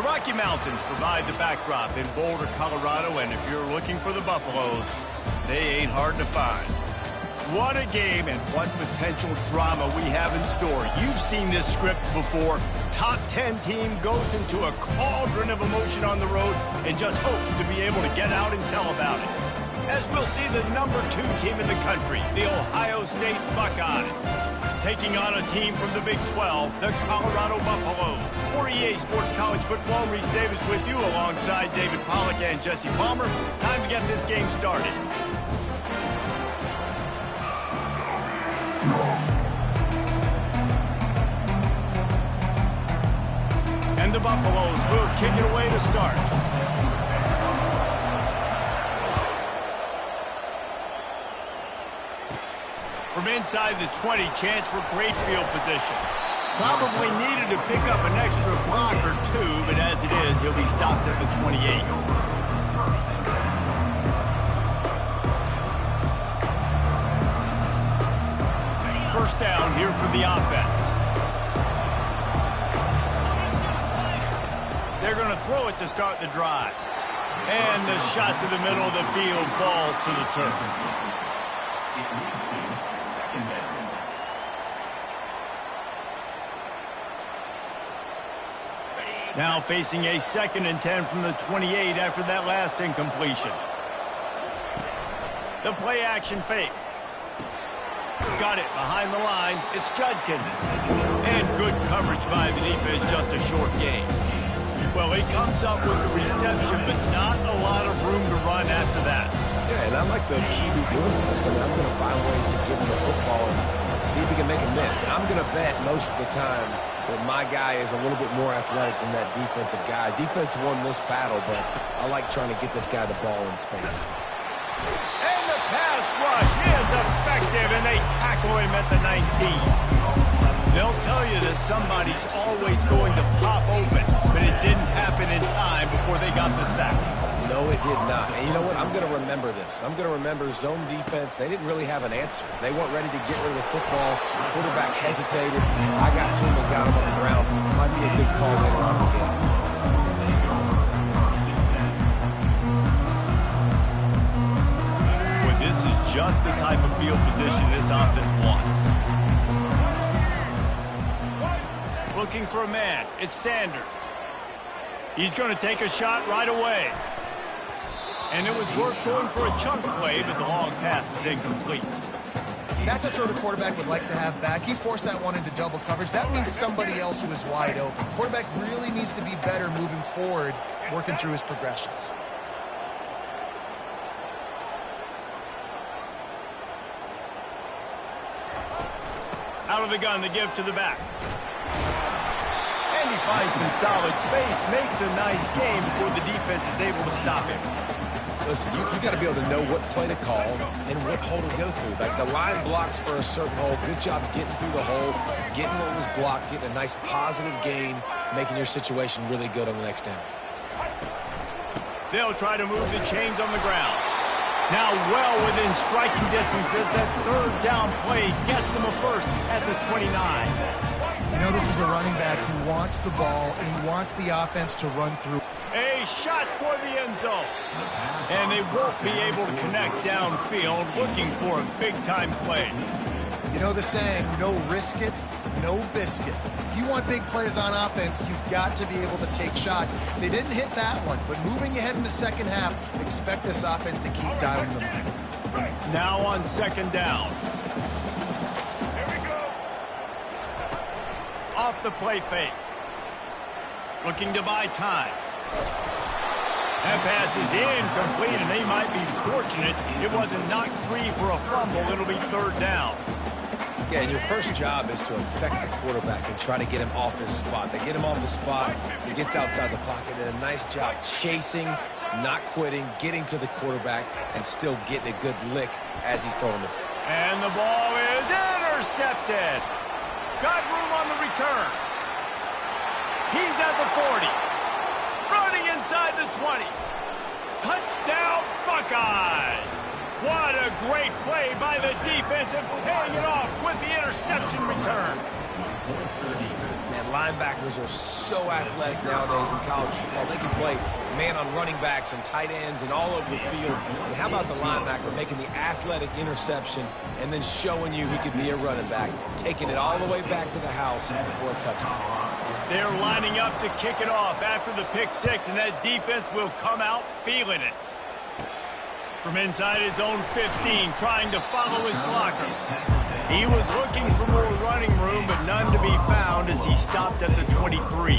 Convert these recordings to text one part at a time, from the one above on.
The Rocky Mountains provide the backdrop in Boulder, Colorado, and if you're looking for the Buffaloes, they ain't hard to find. What a game and what potential drama we have in store. You've seen this script before. Top 10 team goes into a cauldron of emotion on the road and just hopes to be able to get out and tell about it. As we'll see the number 2 team in the country, the Ohio State Buckeyes, taking on a team from the Big 12, the Colorado Buffaloes. For EA Sports College Football, Reese Davis with you alongside David Pollack and Jesse Palmer. Time to get this game started. And the Buffaloes will kick it away to start. From inside the 20, chance for great field position. Probably needed to pick up an extra block or 2, but as it is, he'll be stopped at the 28. First down here for the offense. They're going to throw it to start the drive. And the shot to the middle of the field falls to the turf. Now facing a 2nd and 10 from the 28 after that last incompletion. The play action fake. Got it behind the line. It's Judkins. And good coverage by the defense, just a short gain. Well, he comes up with the reception, but not a lot of room to run after that. Yeah, and I like the QB doing this. I mean, I'm going to find ways to give him the football and see if he can make a miss. And I'm going to bet most of the time that my guy is a little bit more athletic than that defensive guy. Defense won this battle, but I like trying to get this guy the ball in space. And the pass rush is effective, and they tackle him at the 19. They'll tell you that somebody's always going to pop open, but it didn't happen in time before they got the sack. No, it did not. And you know what? I'm going to remember this. I'm going to remember zone defense. They didn't really have an answer. They weren't ready to get rid of the football. The quarterback hesitated. I got to him and got him on the ground. Might be a good call later on in the game. Well, this is just the type of field position this offense wants. Looking for a man. It's Sanders. He's going to take a shot right away. And it was worth going for a chunk play, but the long pass is incomplete. That's a throw the quarterback would like to have back. He forced that one into double coverage. That means somebody else was wide open. Quarterback really needs to be better moving forward, working through his progressions. Out of the gun to give to the back. And he finds some solid space, makes a nice game before the defense is able to stop him. Listen, you got to be able to know what play to call and what hole to go through. Like the line blocks for a certain hole. Good job getting through the hole, getting what was blocked, getting a nice positive gain, making your situation really good on the next down. They'll try to move the chains on the ground. Now well within striking distance as that 3rd down play gets him a first at the 29. You know, this is a running back who wants the ball and he wants the offense to run through. A shot toward the end zone. And they won't be able to connect downfield, looking for a big-time play. You know the saying, no risk it, no biscuit. If you want big plays on offense, you've got to be able to take shots. They didn't hit that one, but moving ahead in the second half, expect this offense to keep dialing them in. Now on 2nd down. Here we go. Off the play fake. Looking to buy time. That pass is incomplete, and they might be fortunate it wasn't knocked free for a fumble. It'll be 3rd down. Yeah, and your first job is to affect the quarterback and try to get him off his spot. They get him off the spot, he gets outside the pocket, and a nice job chasing, not quitting, getting to the quarterback, and still getting a good lick as he's throwing the football. And the ball is intercepted. Got room on the return. He's at the 40. Running inside the 20. Touchdown, Buckeyes! What a great play by the defense and paying it off with the interception return. Man, Linebackers are so athletic nowadays in college football. They can play man on running backs and tight ends and all over the field. And how about the linebacker making the athletic interception and then showing you he could be a running back, taking it all the way back to the house for a touchdown. They're lining up to kick it off after the pick six, and that defense will come out feeling it. From inside his own 15, trying to follow his blockers. He was looking for more running room, but none to be found as he stopped at the 23.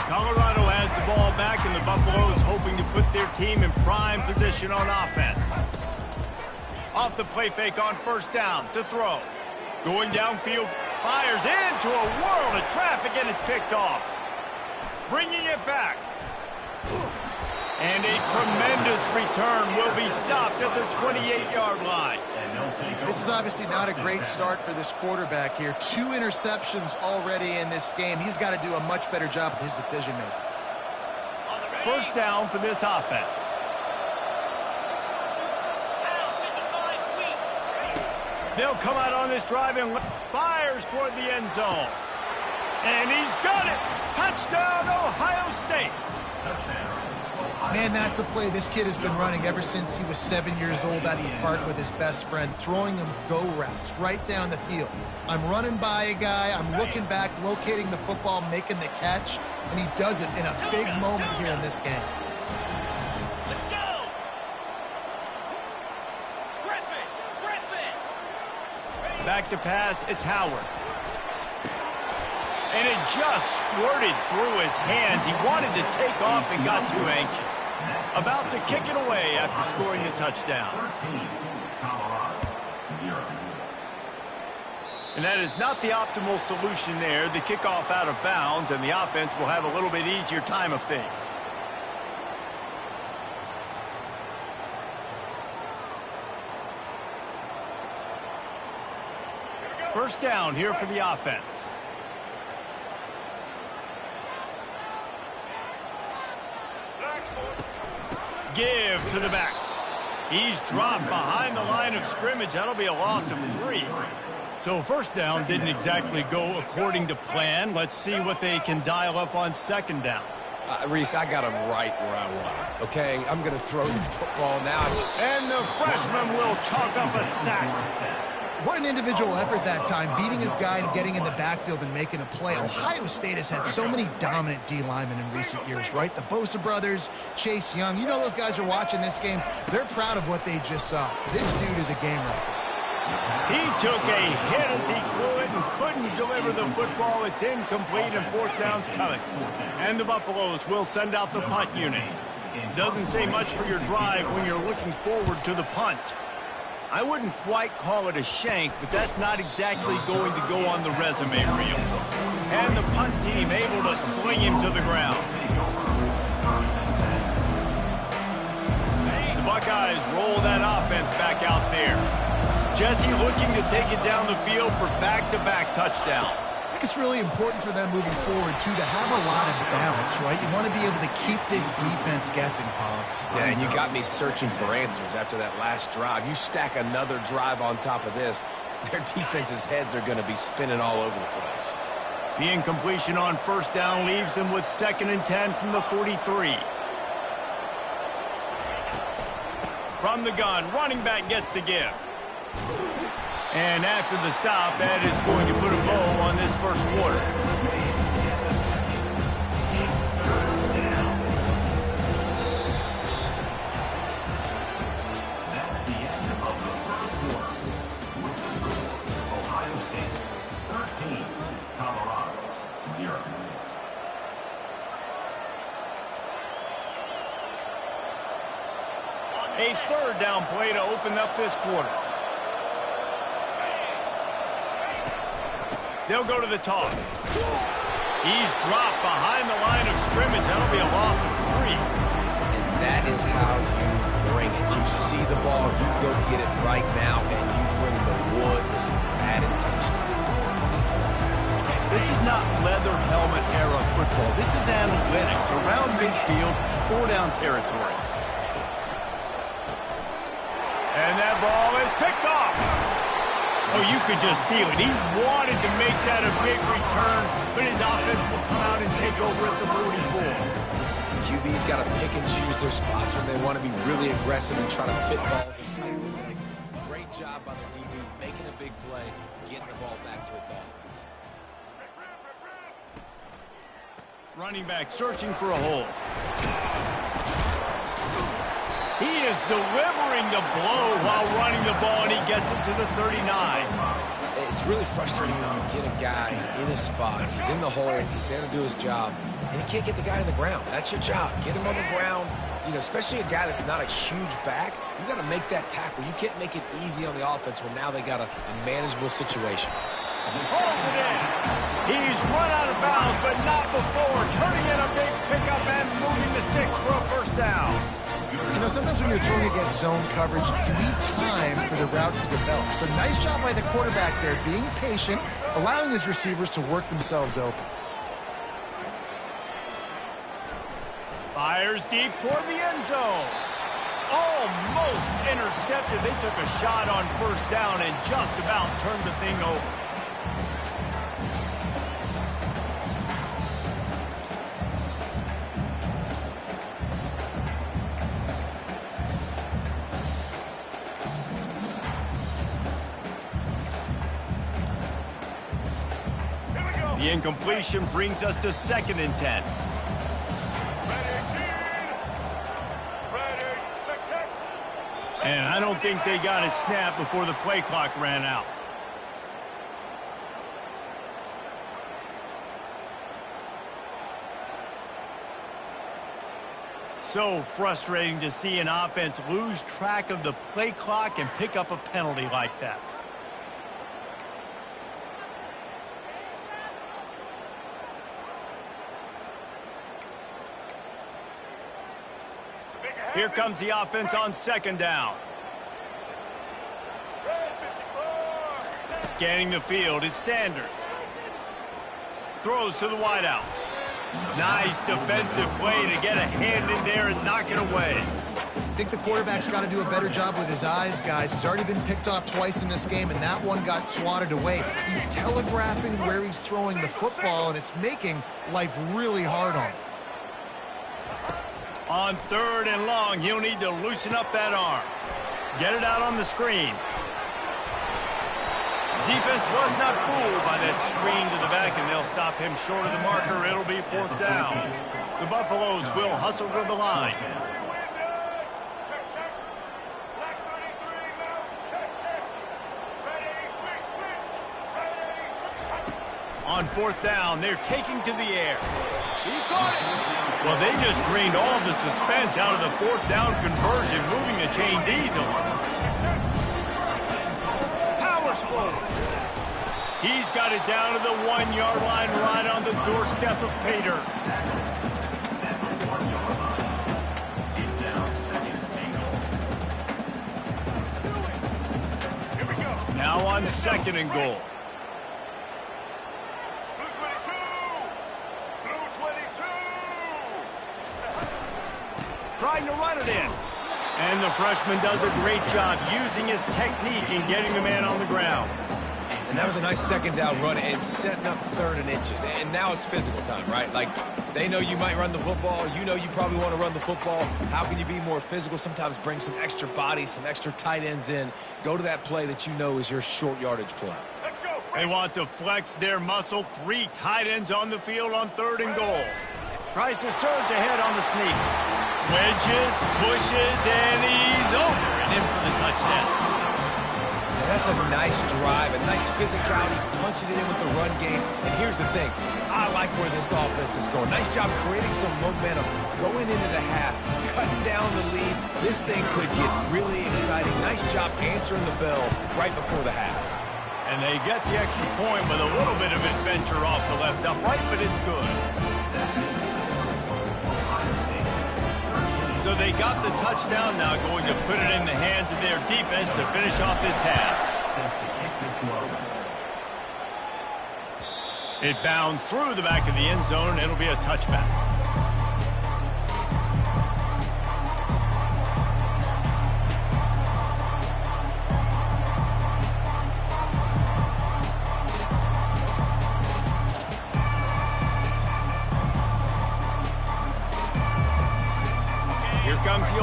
Colorado has the ball back, and the Buffaloes hoping to put their team in prime position on offense. Off the play fake on first down to throw. Going downfield, fires into a world of traffic, and it's picked off. Bringing it back. And a tremendous return will be stopped at the 28-yard line. This is obviously not a great start for this quarterback here. 2 interceptions already in this game. He's got to do a much better job with his decision-making. First down for this offense. They'll come out on this drive and fires toward the end zone. And he's got it. Touchdown, Ohio State. Man, that's a play this kid has been running ever since he was 7 years old out of the park with his best friend, throwing him go routes right down the field. I'm running by a guy, I'm looking back, locating the football, making the catch, and he does it in a big moment here in this game. Let's go! Griffin! Back to pass, it's Howard. And it just squirted through his hands. He wanted to take off and got too anxious. About to kick it away after scoring the touchdown. And that is not the optimal solution there. The kickoff out of bounds, and the offense will have a little bit easier time of things. First down here for the offense. Give to the back. He's dropped behind the line of scrimmage. That'll be a loss of 3. So first down didn't exactly go according to plan. Let's see what they can dial up on second down. Reese, I got him right where I want him. Okay, I'm going to throw the football now. And the freshman will chalk up a sack. What an individual effort that time, beating his guy and getting in the backfield and making a play. Ohio State has had so many dominant D linemen in recent years, right? The Bosa brothers, Chase Young. You know those guys are watching this game. They're proud of what they just saw. This dude is a game wrecker. He took a hit as he threw it and couldn't deliver the football. It's incomplete and fourth down's coming. And the Buffaloes will send out the punt unit. Doesn't say much for your drive when you're looking forward to the punt. I wouldn't quite call it a shank, but that's not exactly going to go on the resume reel. And the punt team able to sling him to the ground. The Buckeyes roll that offense back out there. Jesse looking to take it down the field for back-to-back touchdowns. I think it's really important for them moving forward, too, to have a lot of balance, right? You want to be able to keep this defense guessing, Paul. Yeah, and you got me searching for answers after that last drive. You stack another drive on top of this, their defense's heads are going to be spinning all over the place. The incompletion on first down leaves them with 2nd and 10 from the 43. From the gun, running back gets to give. And after the stop, that is going to put a bow on this first quarter. That's the end of the first quarter. Ohio State 13, Colorado 0. A third down play to open up this quarter. They'll go to the toss. He's dropped behind the line of scrimmage. That'll be a loss of 3. And that is how you bring it. You see the ball, you go get it right now, and you bring the wood with some bad intentions. This is not leather helmet era football. This is analytics around midfield, 4-down territory. And that ball is picked off. Oh, you could just feel it. He wanted to make that a big return, but his offense will come out and take over at the 44. QB's got to pick and choose their spots when they want to be really aggressive and try to fit balls in tight windows. Great job by the DB making a big play, getting the ball back to its offense. Running back searching for a hole. He is delivering the blow while running the ball, and he gets it to the 39. It's really frustrating when you get a guy in a spot. He's in the hole. He's there to do his job, and you can't get the guy on the ground. That's your job. Get him on the ground. You know, especially a guy that's not a huge back. You got to make that tackle. You can't make it easy on the offense when now they got a manageable situation. Holds it in. He's run out of bounds, but not before. Turning in a big pickup and moving the sticks for a first down. You know, sometimes when you're throwing against zone coverage, you need time for the routes to develop. So nice job by the quarterback there, being patient, allowing his receivers to work themselves open. Fires deep toward the end zone. Almost intercepted. They took a shot on first down and just about turned the thing over. The incompletion brings us to 2nd and 10. And I don't think they got it snapped before the play clock ran out. So frustrating to see an offense lose track of the play clock and pick up a penalty like that. Here comes the offense on 2nd down. Scanning the field, it's Sanders. Throws to the wideout. Nice defensive play to get a hand in there and knock it away. I think the quarterback's got to do a better job with his eyes, guys. He's already been picked off twice in this game, and that one got swatted away. He's telegraphing where he's throwing the football, and it's making life really hard on him. On 3rd and long, he'll need to loosen up that arm. Get it out on the screen. Defense was not fooled by that screen to the back, and they'll stop him short of the marker. It'll be 4th down. The Buffaloes will hustle to the line. On 4th down, they're taking to the air. He caught it. Well, they just drained all of the suspense out of the 4th down conversion, moving the chains easily. Powers forward. He's got it down to the 1-yard line, right on the doorstep of Pater. Now on 2nd and goal. Trying to run it in. And the freshman does a great job using his technique and getting the man on the ground. And that was a nice 2nd down run and setting up 3rd and inches. And now it's physical time, right? Like, they know you might run the football. You know you probably want to run the football. How can you be more physical? Sometimes bring some extra bodies, some extra tight ends in. Go to that play that you know is your short yardage play. They want to flex their muscle. 3 tight ends on the field on 3rd and goal. Tries to surge ahead on the sneak. Wedges, pushes, and he's over and in for the touchdown. And that's a nice drive, a nice physicality, punching it in with the run game. And here's the thing. I like where this offense is going. Nice job creating some momentum, going into the half, cutting down the lead. This thing could get really exciting. Nice job answering the bell right before the half. And they get the extra point with a little bit of adventure off the left upright, but it's good. So they got the touchdown, now going to put it in the hands of their defense to finish off this half. It bounds through the back of the end zone, and it'll be a touchback.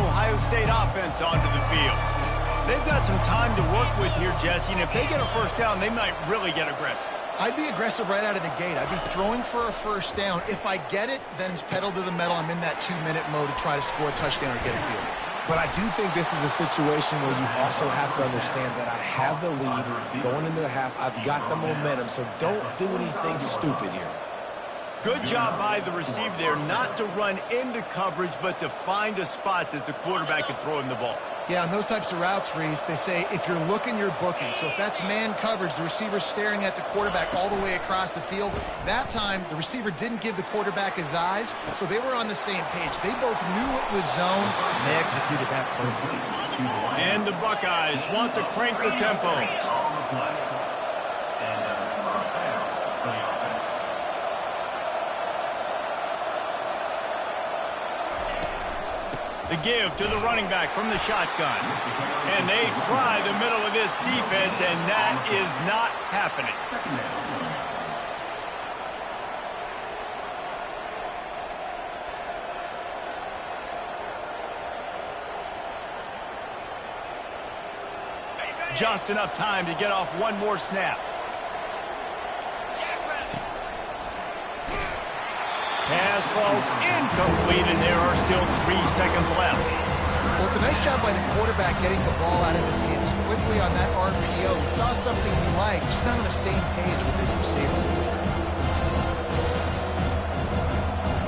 Ohio State offense onto the field. They've got some time to work with here, Jesse, and if they get a first down, they might really get aggressive. I'd be aggressive right out of the gate. I'd be throwing for a first down. If I get it, then it's pedal to the metal. I'm in that 2-minute mode to try to score a touchdown or get a field. But I do think this is a situation where you also have to understand that I have the lead going into the half. I've got the momentum, so don't do anything stupid here. Good job by the receiver there not to run into coverage, but to find a spot that the quarterback could throw him the ball. Yeah, on those types of routes, Reese, they say if you're looking, you're booking. So if that's man coverage, the receiver's staring at the quarterback all the way across the field. That time, the receiver didn't give the quarterback his eyes, so they were on the same page. They both knew it was zone, and they executed that perfectly. And the Buckeyes want to crank the tempo. The give to the running back from the shotgun. And they try the middle of this defense, and that is not happening. Just enough time to get off one more snap. Pass falls incomplete, and there are still 3 seconds left. Well, it's a nice job by the quarterback getting the ball out of his hands quickly on that RPO. He saw something he liked, just not on the same page with his receiver.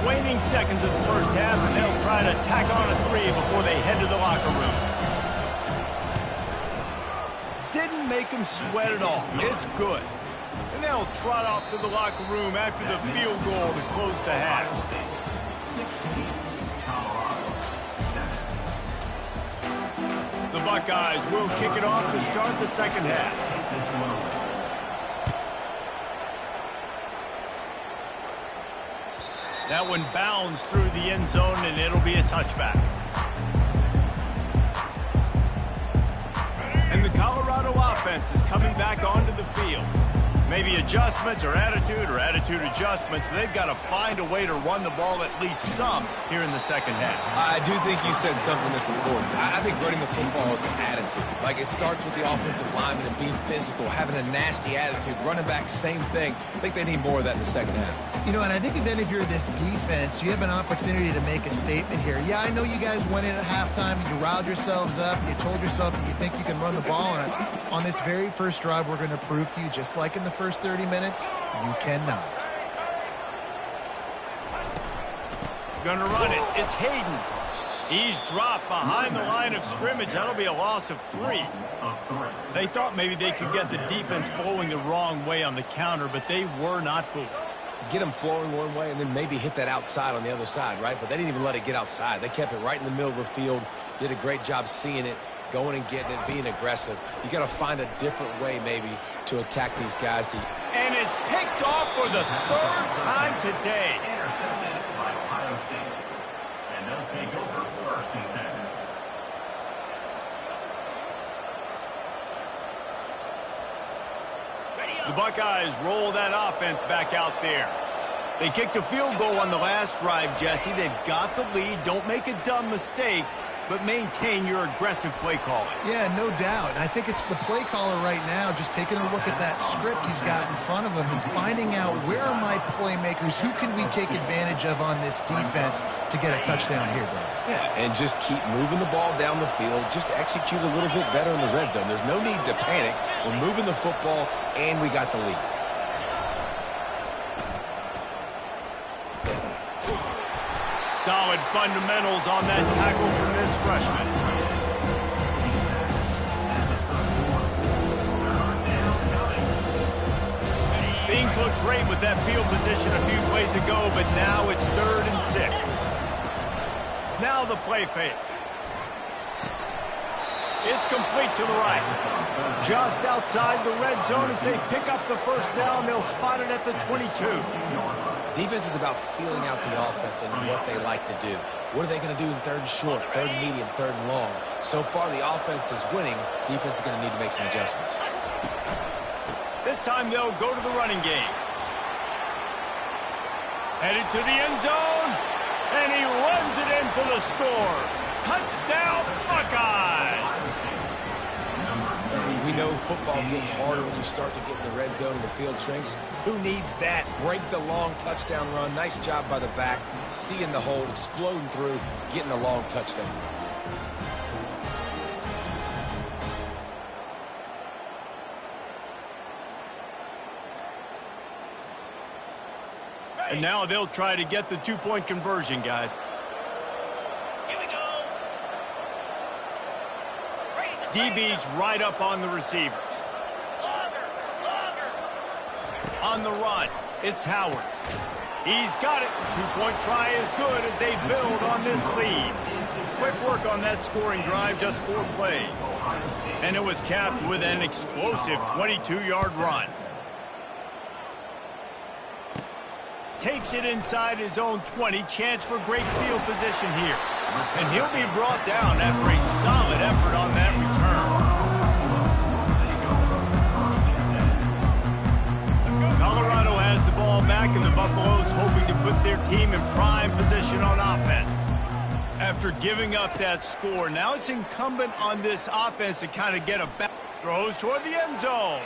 Waning seconds of the first half, and they'll try to tack on a 3 before they head to the locker room. Didn't make him sweat at all. It's good. And they'll trot off to the locker room after the field goal to close the half. The Buckeyes will kick it off to start the second half. That one bounds through the end zone, and it'll be a touchback. And the Colorado offense is coming back onto the field. Maybe adjustments or attitude adjustments, but they've got to find a way to run the ball at least some here in the second half. I do think you said something that's important. I think running the football is an attitude. Like, it starts with the offensive lineman and being physical, having a nasty attitude. Running back, same thing. I think they need more of that in the second half. You know, and I think if you're this defense, you have an opportunity to make a statement here. Yeah, I know you guys went in at halftime, you riled yourselves up, you told yourself that you think you can run the ball on us. On this very first drive, we're going to prove to you, just like in the first 30 minutes, you cannot. Gonna run it. It's Hayden. He's dropped behind the line of scrimmage. That'll be a loss of 3. They thought maybe they could get the defense flowing the wrong way on the counter, but they were not fooled. Get them flowing one way and then maybe hit that outside on the other side, right? But they didn't even let it get outside. They kept it right in the middle of the field, did a great job seeing it, going and getting it, being aggressive. You got to find a different way maybe to attack these guys. And it's picked off for the 3rd time today. Intercepted by Ohio State. And they'll take over 1st and 10. The Buckeyes roll that offense back out there. They kicked a field goal on the last drive, Jesse. They've got the lead. Don't make a dumb mistake, but maintain your aggressive play calling. Yeah, no doubt. And I think it's the play caller right now just taking a look at that script he's got in front of him and finding out where are my playmakers, who can we take advantage of on this defense to get a touchdown here, bro. Yeah, and just keep moving the ball down the field. Just execute a little bit better in the red zone. There's no need to panic. We're moving the football, and we got the lead. Solid fundamentals on that tackle from this freshman. Things look great with that field position a few plays ago, but now it's 3rd and 6. Now the play fake. It's complete to the right. Just outside the red zone as they pick up the first down. They'll spot it at the 22. Defense is about feeling out the offense and what they like to do. What are they going to do in 3rd and short, 3rd and medium, 3rd and long? So far, the offense is winning. Defense is going to need to make some adjustments. This time they'll go to the running game. Headed to the end zone, and he runs it in for the score. Touchdown, Buckeyes! We know football gets harder when you start to get in the red zone and the field shrinks. Who needs that? Break the long touchdown run. Nice job by the back, seeing the hole, exploding through, getting a long touchdown. And now they'll try to get the two-point conversion, guys. Here we go. DB's right up on the receivers. Longer. On the run, it's Howard. He's got it. Two-point try is good as they build on this lead. Quick work on that scoring drive, just 4 plays. And it was capped with an explosive 22-yard run. Takes it inside his own 20. Chance for great field position here. And he'll be brought down after a solid effort on that return. Colorado has the ball back, and the Buffaloes hoping to put their team in prime position on offense. After giving up that score, now it's incumbent on this offense to kind of get a back. Throws toward the end zone.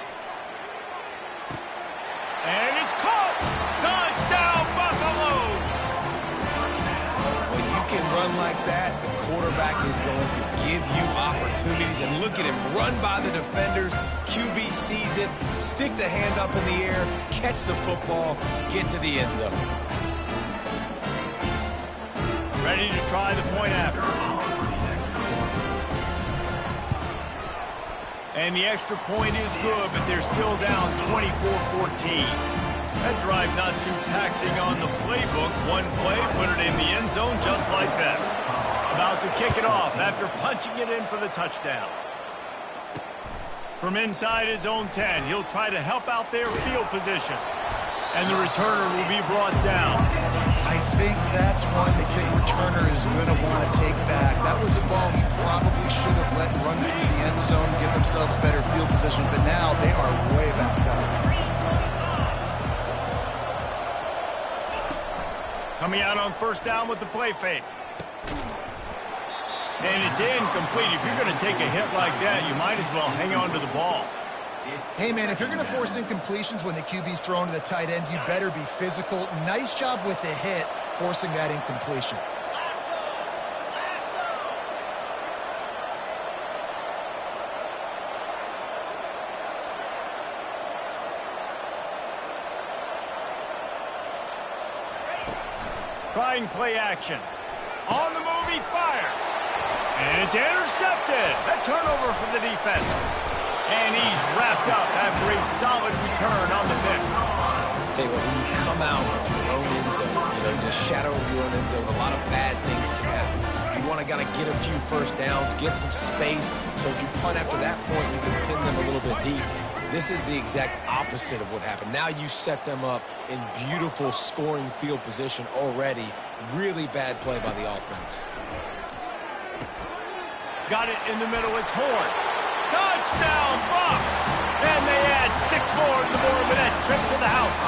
And it's caught! Touchdown, Buffaloes! When you can run like that, the quarterback is going to give you opportunities. And look at him run by the defenders. QB sees it, stick the hand up in the air, catch the football, get to the end zone. Ready to try the point after. And the extra point is good, but they're still down 24-14. That drive not too taxing on the playbook. One play, put it in the end zone just like that. About to kick it off after punching it in for the touchdown. From inside his own 10, he'll try to help out their field position. And the returner will be brought down. I think that's one the kick returner is going to want to take back. That was a ball he probably should have let run through the end zone, give themselves better field position, but now they are way back up. Coming out on first down with the play fake. And it's incomplete. If you're going to take a hit like that, you might as well hang on to the ball. Hey, man, if you're going to force incompletions when the QB's thrown to the tight end, you better be physical. Nice job with the hit, forcing that incompletion. Trying play action. On the move, he fires. And it's intercepted. A turnover for the defense. And he's wrapped up after a solid return on the pick. Tell you what, when you come out of your own end zone, the shadow of your own end zone, a lot of bad things can happen. You want to kind of get a few first downs, get some space, so if you punt after that point, you can pin them a little bit deep. This is the exact opposite of what happened. Now you set them up in beautiful scoring field position already. Really bad play by the offense. Got it in the middle. It's Horn. Touchdown, Bucks! And they add 6 more to the board with that trip to the house.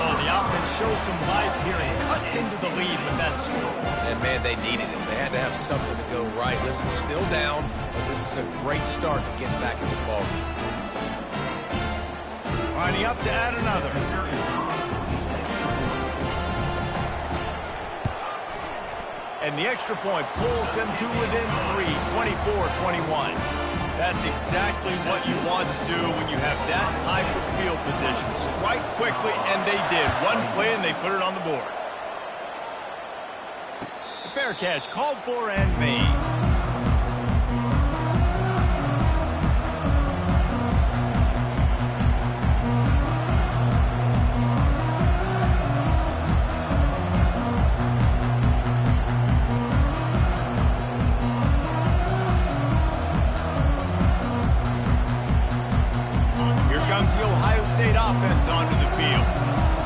Oh, the offense shows some life here and cuts into the lead with that score. And, man, they needed it. They had to have something to go right. Listen, still down, but this is a great start to getting back in this ballgame. Lining up to add another. And the extra point pulls them to within 3, 24-21. That's exactly what you want to do when you have that type of field position. Strike quickly, and they did. One play, and they put it on the board. Fair catch called for and made. Offense onto the field.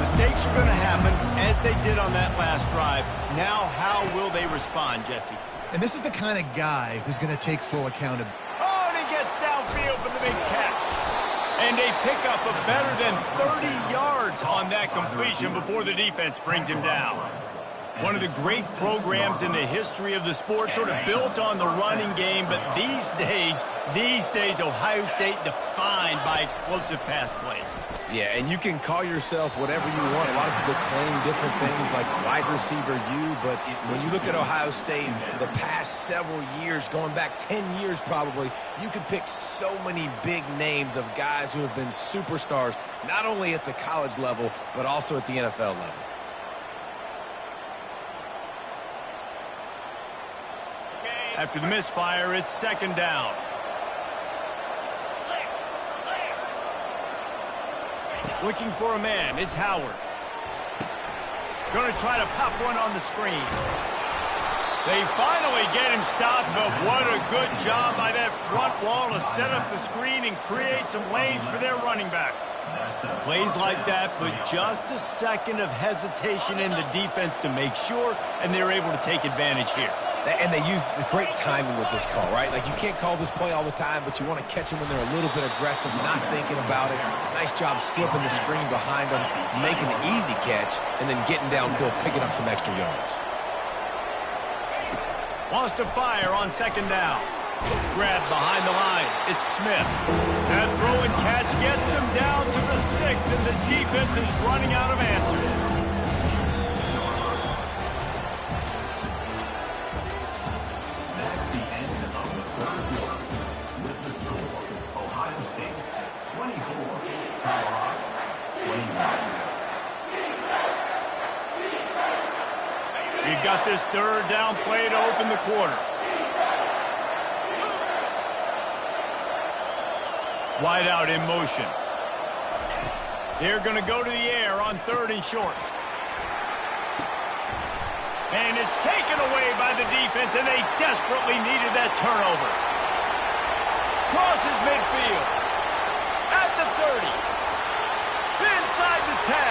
Mistakes are going to happen as they did on that last drive. Now, how will they respond, Jesse? And this is the kind of guy who's going to take full accountability. Oh, and he gets downfield for the big catch. And they pick up a better than 30 yards on that completion before the defense brings him down. One of the great programs in the history of the sport, sort of built on the running game, but these days, Ohio State defined by explosive pass plays. Yeah, and you can call yourself whatever you want. A lot of people claim different things like wide receiver U, but when you look at Ohio State, the past several years, going back 10 years probably, you could pick so many big names of guys who have been superstars, not only at the college level, but also at the NFL level. After the misfire, it's second down. Looking for a man, it's Howard. Going to try to pop one on the screen. They finally get him stopped, but what a good job by that front wall to set up the screen and create some lanes for their running back. Plays like that put just a second of hesitation in the defense to make sure, and they're able to take advantage here. And they use the great timing with this call, right? Like, you can't call this play all the time, but you want to catch them when they're a little bit aggressive, not thinking about it. Nice job slipping the screen behind them, making the easy catch, and then getting downfield, picking up some extra yards. Wants to fire on second down. Grab behind the line. It's Smith. That throw and catch gets them down to the 6, and the defense is running out of answers. We've got this third down play to open the quarter. Wide out in motion. They're going to go to the air on third and short. And it's taken away by the defense, and they desperately needed that turnover. Crosses midfield. At the 30. Inside the 10.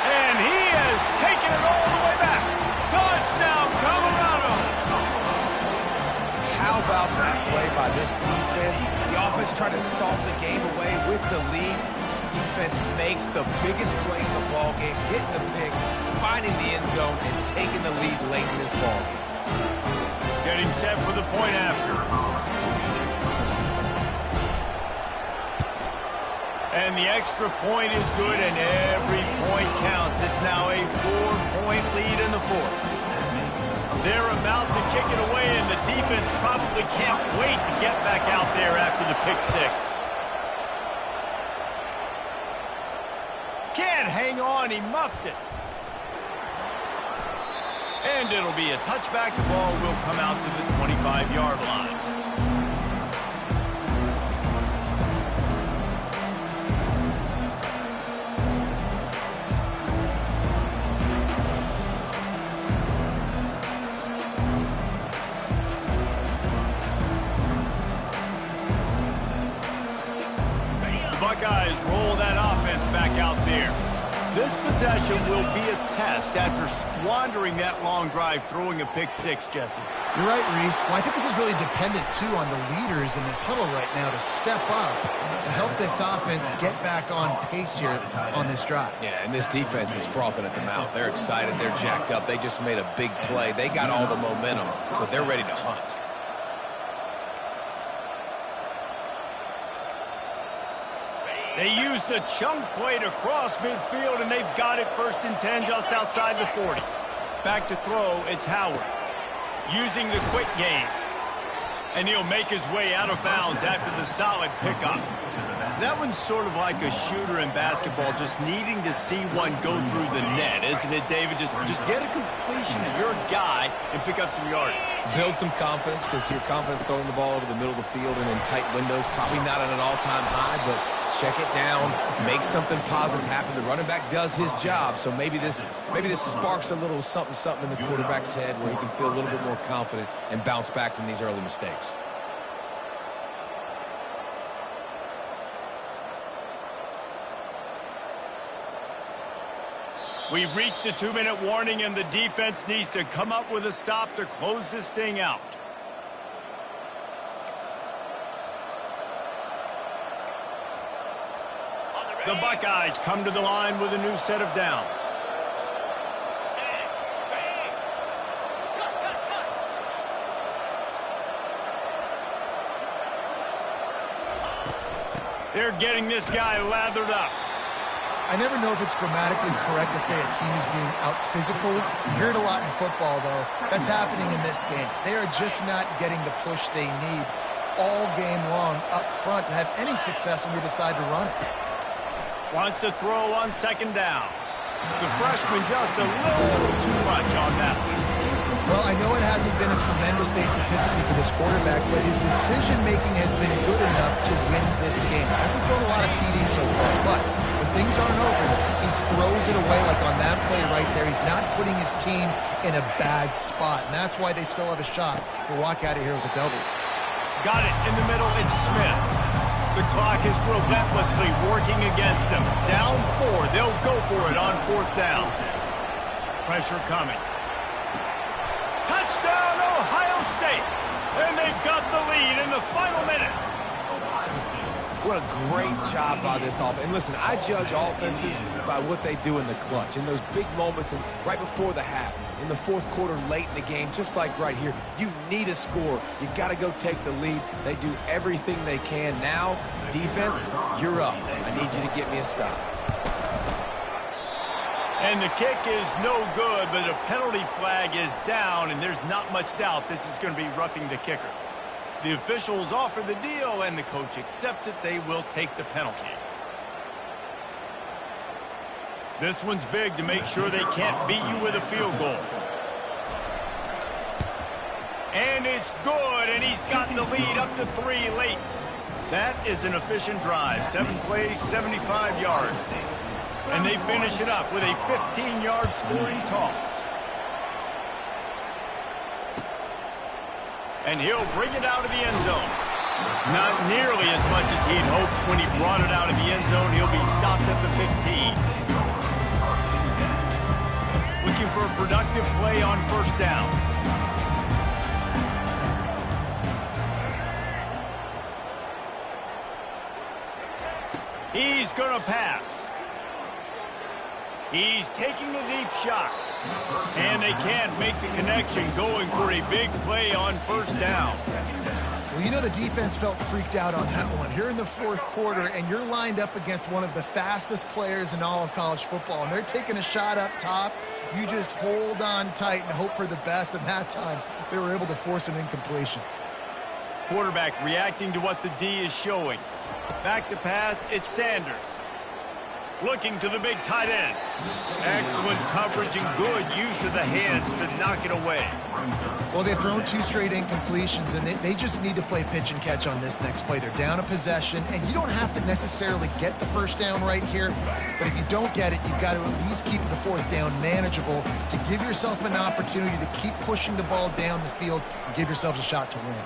And he has taken it all the way back. Touchdown, Colorado! How about that play by this defense? The offense tried to salt the game away with the lead. Defense makes the biggest play in the ball game, getting the pick, finding the end zone, and taking the lead late in this ball game. Getting set for the point after. And the extra point is good, and every point counts. It's now a 4-point lead in the fourth. They're about to kick it away, and the defense probably can't wait to get back out there after the pick six. Can't hang on, he muffs it. And it'll be a touchback. The ball will come out to the 25-yard line. Buckeyes roll that offense back out there. This possession will be a test after squandering that long drive, throwing a pick six, Jesse. You're right, Reese. Well, I think this is really dependent, too, on the leaders in this huddle right now to step up and help this offense get back on pace here on this drive. Yeah, and this defense is frothing at the mouth. They're excited. They're jacked up. They just made a big play. They got all the momentum, so they're ready to hunt. They use the chunk play to cross midfield, and they've got it first and 10 just outside the 40. Back to throw, it's Howard. Using the quick game. And he'll make his way out of bounds after the solid pickup. That one's sort of like a shooter in basketball, just needing to see one go through the net, isn't it, David? Just get a completion to your guy and pick up some yardage. Build some confidence, because your confidence throwing the ball over the middle of the field and in tight windows, probably not at an all-time high, but check it down, make something positive happen. The running back does his job, so maybe this sparks a little something in the quarterback's head where he can feel a little bit more confident and bounce back from these early mistakes. We've reached the 2-minute warning, and the defense needs to come up with a stop to close this thing out. The Buckeyes come to the line with a new set of downs. They're getting this guy lathered up. I never know if it's grammatically correct to say a team is being out-physicaled. You hear it a lot in football, though. That's happening in this game. They are just not getting the push they need all game long up front to have any success when they decide to run it. Wants to throw on second down. The freshman just a little too much on that one. Well, I know it hasn't been a tremendous day statistically for this quarterback, but his decision-making has been good enough to win this game. Hasn't thrown a lot of TDs so far, but when things aren't open, he throws it away like on that play right there. He's not putting his team in a bad spot, and that's why they still have a shot to walk out of here with a W. Got it in the middle. It's Smith. The clock is relentlessly working against them. Down 4. They'll go for it on 4th down. Pressure coming. Touchdown, Ohio State. And they've got the lead in the final minute. What a great job by this offense. And listen, I judge offenses by what they do in the clutch, in those big moments and right before the half, in the 4th quarter, late in the game, just like right here. You need a score. You got to go take the lead. They do everything they can. Now, defense, you're up. I need you to get me a stop. And the kick is no good, but a penalty flag is down, and there's not much doubt this is going to be roughing the kicker. The officials offer the deal, and the coach accepts it. They will take the penalty. This one's big to make sure they can't beat you with a field goal. And it's good, and he's gotten the lead up to 3 late. That is an efficient drive. 7 plays, 75 yards. And they finish it up with a 15-yard scoring toss. And he'll bring it out of the end zone. Not nearly as much as he'd hoped when he brought it out of the end zone. He'll be stopped at the 15. Looking for a productive play on 1st down. He's going to pass. He's taking a deep shot. And they can't make the connection, going for a big play on 1st down. Well, you know the defense felt freaked out on that one. Here in the 4th quarter, and you're lined up against one of the fastest players in all of college football, and they're taking a shot up top. You just hold on tight and hope for the best, and that time they were able to force an incompletion. Quarterback reacting to what the D is showing. Back to pass, it's Sanders. Looking to the big tight end. Excellent coverage and good use of the hands to knock it away. Well, they've thrown 2 straight incompletions, and they just need to play pitch and catch on this next play. They're down a possession, and you don't have to necessarily get the 1st down right here, but if you don't get it, you've got to at least keep the 4th down manageable to give yourself an opportunity to keep pushing the ball down the field and give yourselves a shot to win.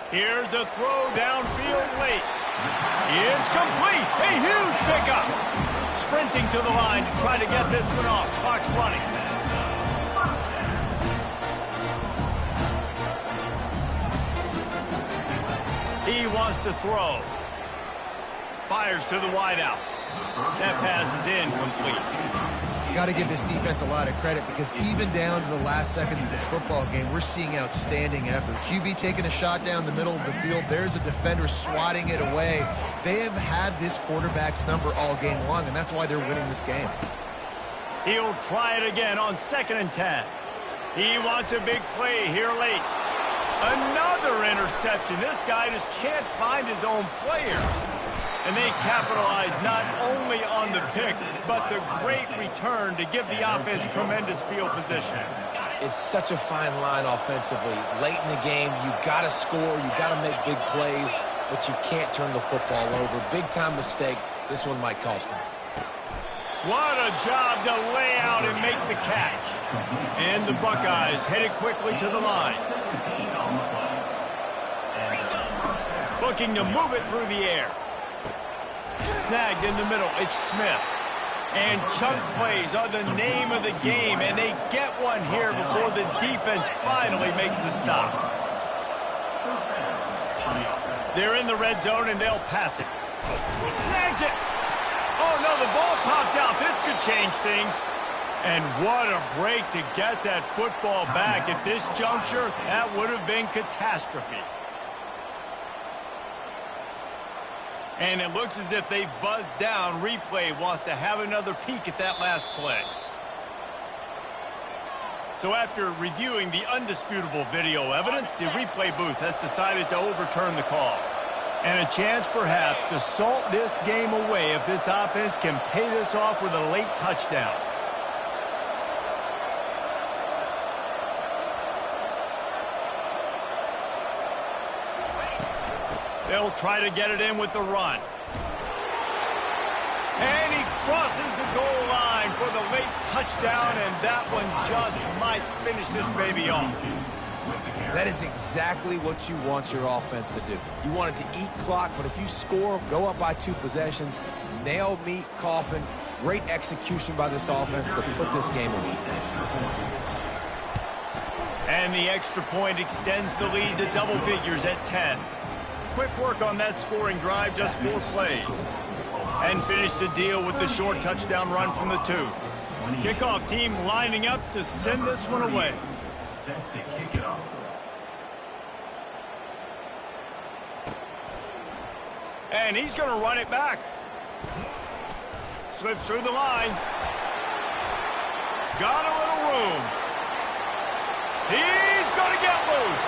Here's a throw downfield late. It's complete. A huge pickup. Sprinting to the line to try to get this one off. Clock's running. He wants to throw. Fires to the wideout. That pass is incomplete. Got to give this defense a lot of credit because even down to the last seconds of this football game, we're seeing outstanding effort. QB taking a shot down the middle of the field. There's a defender swatting it away. They have had this quarterback's number all game long, and that's why they're winning this game. He'll try it again on 2nd and 10. He wants a big play here late. Another interception. This guy just can't find his own players. And they capitalize not only on the pick, but the great return to give the offense tremendous field position. It's such a fine line offensively. Late in the game, you got to score, you got to make big plays, but you can't turn the football over. Big-time mistake. This one might cost him. What a job to lay out and make the catch. And the Buckeyes headed quickly to the line. Looking to move it through the air. Snagged in the middle, it's Smith. And chunk plays are the name of the game, and they get one here before the defense finally makes the stop. They're in the red zone, and they'll pass it. Snags it. Oh, no, the ball popped out. This could change things. And what a break to get that football back. At this juncture, that would have been catastrophe. And it looks as if they've buzzed down. Replay wants to have another peek at that last play. So after reviewing the undisputable video evidence, the replay booth has decided to overturn the call. And a chance perhaps to salt this game away if this offense can pay this off with a late touchdown. They'll try to get it in with the run. And he crosses the goal line for the late touchdown, and that one just might finish this baby off. That is exactly what you want your offense to do. You want it to eat clock, but if you score, go up by 2 possessions, nail meat, coffin, great execution by this offense to put this game away. And the extra point extends the lead to double figures at 10. Quick work on that scoring drive, just 4 plays. And finish the deal with the short touchdown run from the 2. Kickoff team lining up to send this one away. Set to kick it off. And he's going to run it back. Slips through the line. Got a little room. He's going to get loose.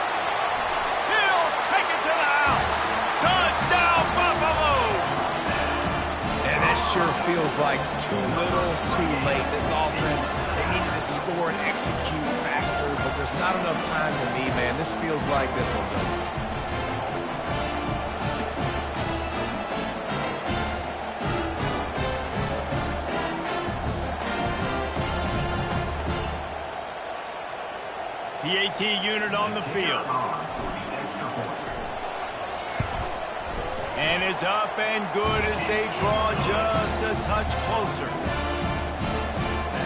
He'll take it to the house. Touchdown, Buffaloes! And that sure feels like too little, too late. This offense, they needed to score and execute faster, but there's not enough time to me, man. This feels like this one's over. PAT unit on the field. And it's up and good as they draw just a touch closer.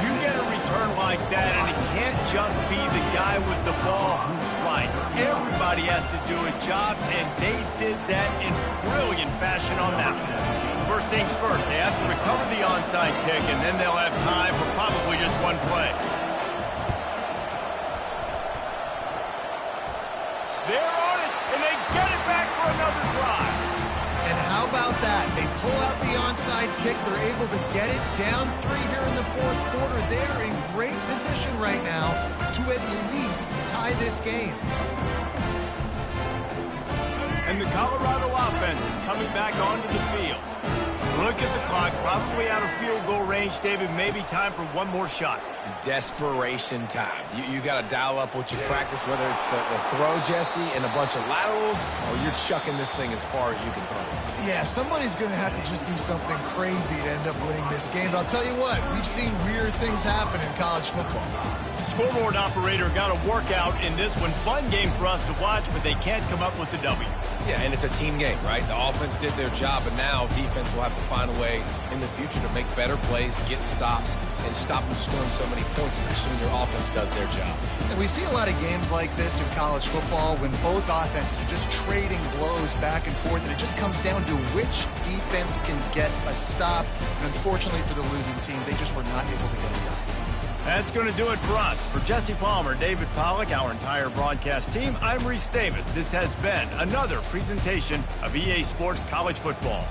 You get a return like that, and it can't just be the guy with the ball who's right. Everybody has to do a job, and they did that in brilliant fashion on that one. First things first, they have to recover the onside kick, and then they'll have time for probably just one play. They're on it, and they get it back for another drive. And how about that? They pull out the onside kick. They're able to get it down 3 here in the 4th quarter. They're in great position right now to at least tie this game. And the Colorado offense is coming back onto the field. Look at the clock, probably out of field goal range, David. Maybe time for one more shot. Desperation time. You got to dial up what you practice, whether it's the throw, Jesse, and a bunch of laterals, or you're chucking this thing as far as you can throw it. Yeah, somebody's going to have to just do something crazy to end up winning this game. But I'll tell you what, we've seen weird things happen in college football. Scoreboard operator got a workout in this one. Fun game for us to watch, but they can't come up with the W. Yeah, and it's a team game, right? The offense did their job, but now defense will have to find a way in the future to make better plays, get stops, and stop them scoring so many points, especially when your offense does their job. And we see a lot of games like this in college football when both offenses are just trading blows back and forth, and it just comes down to which defense can get a stop. And unfortunately for the losing team, they just were not able to get it done. That's going to do it for us. For Jesse Palmer, David Pollack, our entire broadcast team, I'm Reese Davis. This has been another presentation of EA Sports College Football.